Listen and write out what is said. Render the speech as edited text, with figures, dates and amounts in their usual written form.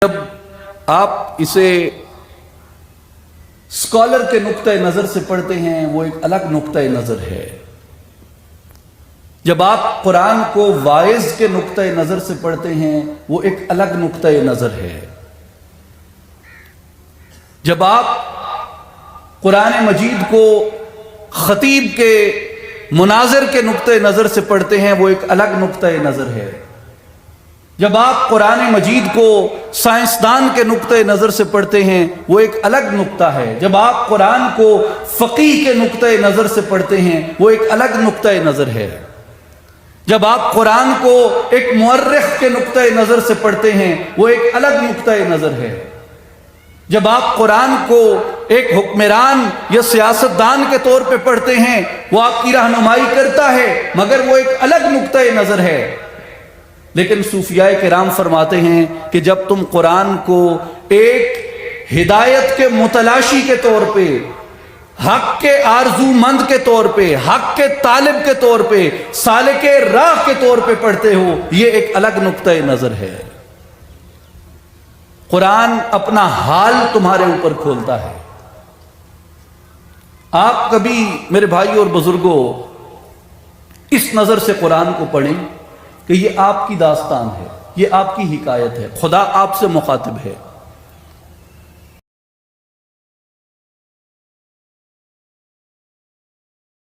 جب آپ اسے اسکالر کے نقطۂ نظر سے پڑھتے ہیں وہ ایک الگ نقطۂ نظر ہے. جب آپ قرآن کو واعظ کے نقطۂ نظر سے پڑھتے ہیں وہ ایک الگ نقطۂ نظر ہے. جب آپ قرآن مجید کو خطیب کے مناظر کے نقطۂ نظر سے پڑھتے ہیں وہ ایک الگ نقطۂ نظر ہے. جب آپ قرآن مجید کو سائنسدان کے نقطۂ نظر سے پڑھتے ہیں وہ ایک الگ نقطہ ہے. جب آپ قرآن کو فقیہ کے نقطۂ نظر سے پڑھتے ہیں وہ ایک الگ نقطۂ نظر ہے. جب آپ قرآن کو ایک مورخ کے نقطۂ نظر سے پڑھتے ہیں وہ ایک الگ نقطۂ نظر ہے. جب آپ قرآن کو ایک حکمران یا سیاستدان کے طور پہ پڑھتے ہیں وہ آپ کی رہنمائی کرتا ہے مگر وہ ایک الگ نقطۂ نظر ہے. لیکن صوفیاء کرام فرماتے ہیں کہ جب تم قرآن کو ایک ہدایت کے متلاشی کے طور پہ، حق کے آرزو مند کے طور پہ، حق کے طالب کے طور پہ، سالک راہ کے طور پہ پڑھتے ہو یہ ایک الگ نقطۂ نظر ہے. قرآن اپنا حال تمہارے اوپر کھولتا ہے. آپ کبھی میرے بھائی اور بزرگوں اس نظر سے قرآن کو پڑھیں کہ یہ آپ کی داستان ہے، یہ آپ کی حکایت ہے، خدا آپ سے مخاطب ہے.